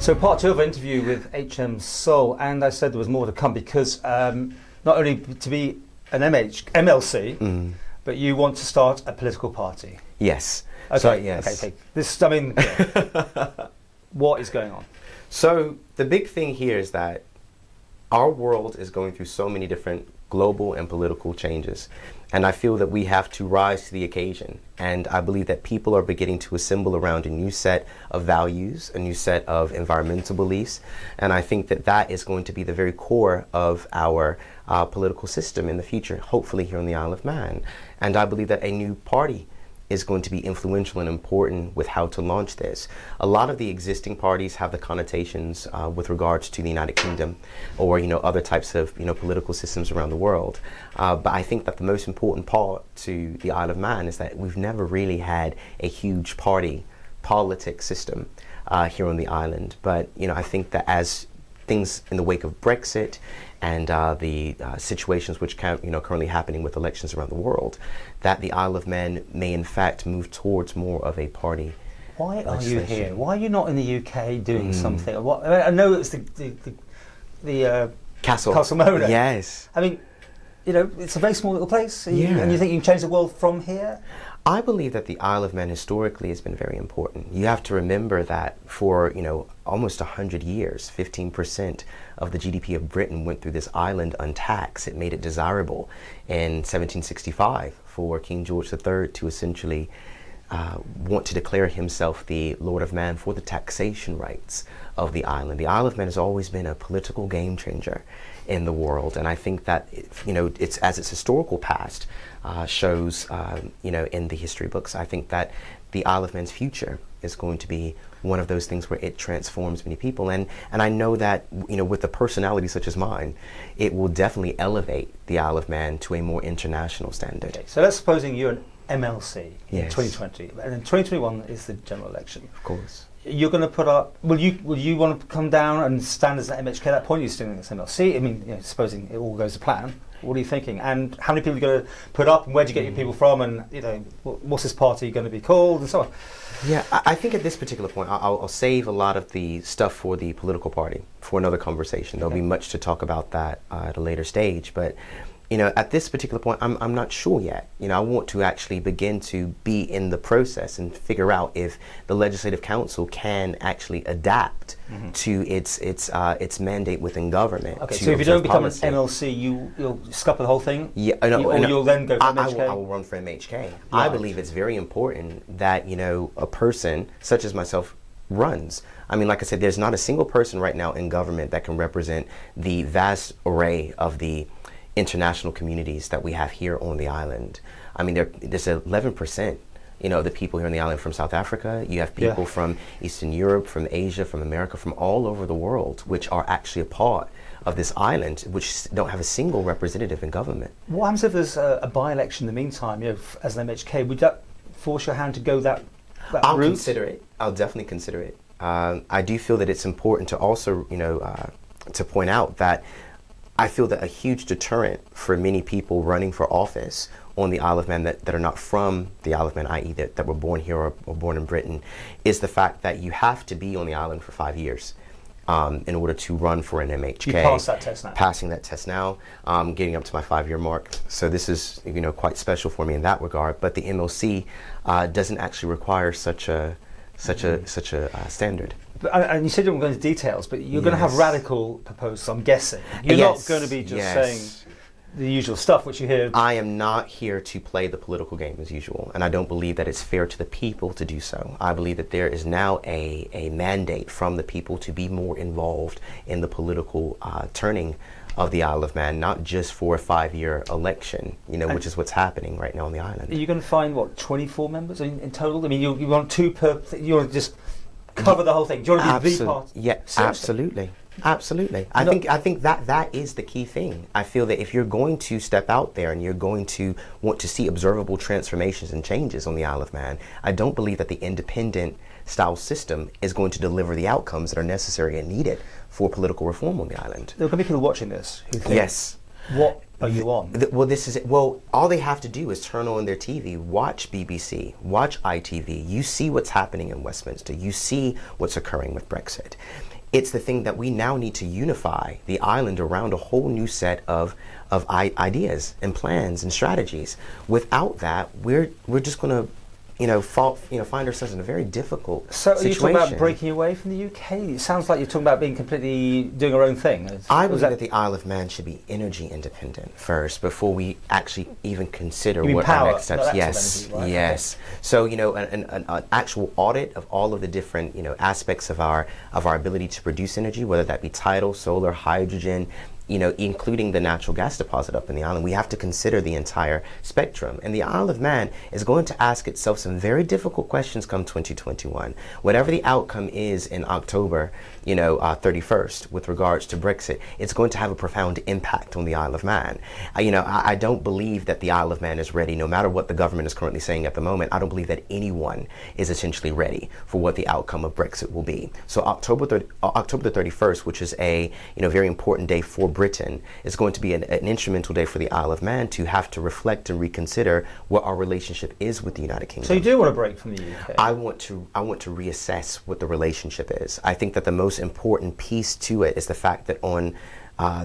So part two of our interview with HM Seoul, and I said there was more to come because not only to be an MLC, but you want to start a political party. Yes. Okay. So, yes. Okay. This, I mean, what is going on? So the big thing here is that our world is going through so many different global and political changes. And I feel that we have to rise to the occasion. And I believe that people are beginning to assemble around a new set of values, a new set of environmental beliefs. And I think that that is going to be the very core of our political system in the future, hopefully here on the Isle of Man. And I believe that a new party is going to be influential and important with how to launch this. A lot of the existing parties have the connotations with regards to the United Kingdom or other types of political systems around the world. But I think that the most important part to the Isle of Man is that we've never really had a huge party politics system here on the island. But I think that as things in the wake of Brexit and the situations which currently happening with elections around the world, that the Isle of Man may in fact move towards more of a party. Why are you here? Why are you not in the UK doing something? I know it's the Castle Mona. Yes. I mean, it's a very small little place, and Yeah. you think you can change the world from here? I believe that the Isle of Man historically has been very important. You have to remember that for, almost 100 years, 15% of the GDP of Britain went through this island untaxed. It made it desirable in 1765 for King George III to essentially want to declare himself the Lord of Man for the taxation rights of the island. The Isle of Man has always been a political game changer in the world, and I think that it's as its historical past shows in the history books. I think that the Isle of Man's future is going to be one of those things where it transforms many people, and I know that with a personality such as mine, it will definitely elevate the Isle of Man to a more international standard. Okay, so let's supposing you're an MLC in Yes. 2020, and in 2021 is the general election. Of course. You're going to put up. Will you want to come down and stand as an MHK at that point? You're still in this MLC. I mean, supposing it all goes to plan. What are you thinking? And how many people are you going to put up? And where do you get your people from? And what's this party going to be called? And so on. Yeah, I think at this particular point, I'll save a lot of the stuff for the political party for another conversation. There'll be much to talk about that at a later stage, but. At this particular point, I'm not sure yet. I want to actually begin to be in the process and figure out if the Legislative Council can actually adapt to its mandate within government. Okay, so if you don't become policy. An MLC, you'll scupper the whole thing? Yeah, you'll then go for MHK? I will run for MHK. Right. I believe it's very important that, a person such as myself runs. I mean, like I said, there's not a single person right now in government that can represent the vast array of the international communities that we have here on the island. I mean, there's 11%, the people here on the island from South Africa. You have people from Eastern Europe, from Asia, from America, from all over the world, which are actually a part of this island, which don't have a single representative in government. What happens if there's a by-election in the meantime, as an MHK? Would that force your hand to go that I'll route? consider it. I'll definitely consider it. I do feel that it's important to also, to point out that I feel that a huge deterrent for many people running for office on the Isle of Man that are not from the Isle of Man, i.e. that were born here or born in Britain, is the fact that you have to be on the island for 5 years in order to run for an MHK. You passed that test now. Passing that test now, getting up to my 5-year mark. So this is quite special for me in that regard. But the MLC doesn't actually require such a standard. And you said you weren't going into details, but you're going to have radical proposals, I'm guessing. You're not going to be just saying the usual stuff which you hear. I am not here to play the political game as usual, and I don't believe that it's fair to the people to do so. I believe that there is now a mandate from the people to be more involved in the political turning of the Isle of Man, not just for a 5-year election, which is what's happening right now on the island. Are you going to find, 24 members in total? I mean, you want two per, you want to just cover the whole thing? Do you want to be the part? Yeah, seriously? Absolutely. I think that is the key thing. I feel that if you're going to step out there and you're going to want to see observable transformations and changes on the Isle of Man, I don't believe that the independent style system is going to deliver the outcomes that are necessary and needed for political reform on the island. There are going to be people watching this who think, yes, what are you on? Well, this is it. Well, all they have to do is turn on their TV, watch BBC, watch ITV. You see what's happening in Westminster. You see what's occurring with Brexit. It's the thing that we now need to unify the island around a whole new set of ideas and plans and strategies. Without that, we're just going to find ourselves in a very difficult situation. So are you talking about situation. breaking away from the UK? It sounds like you're talking about being completely doing our own thing. I believe that the Isle of Man should be energy independent first before we actually even consider what our next steps. Yes, energy, right? yes. Okay. So an actual audit of all of the different aspects of our ability to produce energy, whether that be tidal, solar, hydrogen, including the natural gas deposit up in the island. We have to consider the entire spectrum. And the Isle of Man is going to ask itself some very difficult questions come 2021. Whatever the outcome is in October, 31st with regards to Brexit, it's going to have a profound impact on the Isle of Man. I don't believe that the Isle of Man is ready, no matter what the government is currently saying at the moment. I don't believe that anyone is essentially ready for what the outcome of Brexit will be. So October the 31st, which is a very important day for Britain, is going to be an instrumental day for the Isle of Man to have to reflect and reconsider what our relationship is with the United Kingdom. So you do want to break from the UK? I want to reassess what the relationship is. I think that the most important piece to it is the fact that on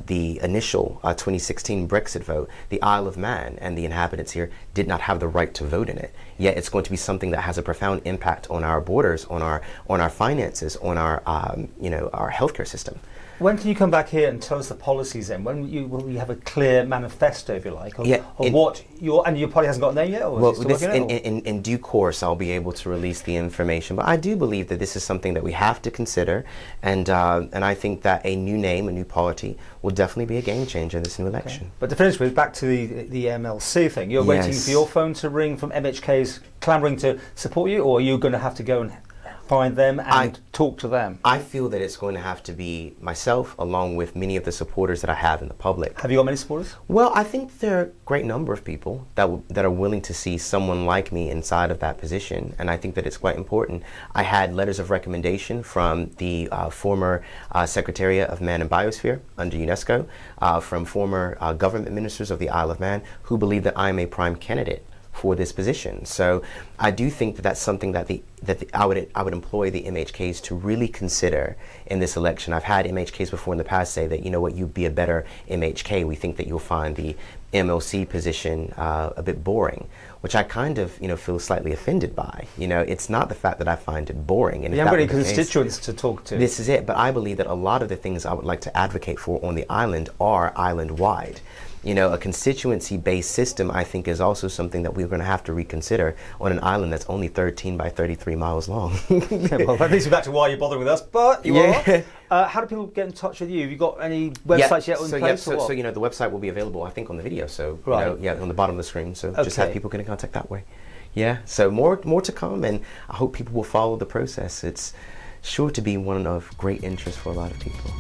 the initial 2016 Brexit vote, the Isle of Man and the inhabitants here did not have the right to vote in it. Yet it's going to be something that has a profound impact on our borders, on our finances, on our our healthcare system. When can you come back here and tell us the policies then? When will you have a clear manifesto, if you like, of what your party hasn't got a name yet? Or well, in due course, I'll be able to release the information. But I do believe that this is something that we have to consider, and I think that a new name, a new party, will definitely be a game changer in this new election. Okay. But to finish with, back to the MLC thing. You're waiting for your phone to ring from MHKs clamouring to support you, or are you going to have to go and find them and talk to them? I feel that it's going to have to be myself, along with many of the supporters that I have in the public. Have you got many supporters? Well, I think there are a great number of people that are willing to see someone like me inside of that position, and I think that it's quite important. I had letters of recommendation from the former Secretariat of Man and Biosphere under UNESCO, from former government ministers of the Isle of Man, who believe that I am a prime candidate for this position. So I do think that that's something that I would employ the MHKs to really consider in this election. I've had MHKs before in the past say that, you'd be a better MHK. We think that you'll find the MLC position a bit boring, which I kind of feel slightly offended by. It's not the fact that I find it boring. And you haven't got any constituents to talk to. This is it. But I believe that a lot of the things I would like to advocate for on the island are island-wide. A constituency-based system, I think, is also something that we're going to have to reconsider on an island that's only 13 by 33 miles long. Well, that leads me back to why you're bothering with us, but you are. How do people get in touch with you? Have you got any websites yet in place? So the website will be available, I think, on the video. So, on the bottom of the screen. So just have people get in contact that way. Yeah, so more to come, and I hope people will follow the process. It's sure to be one of great interest for a lot of people.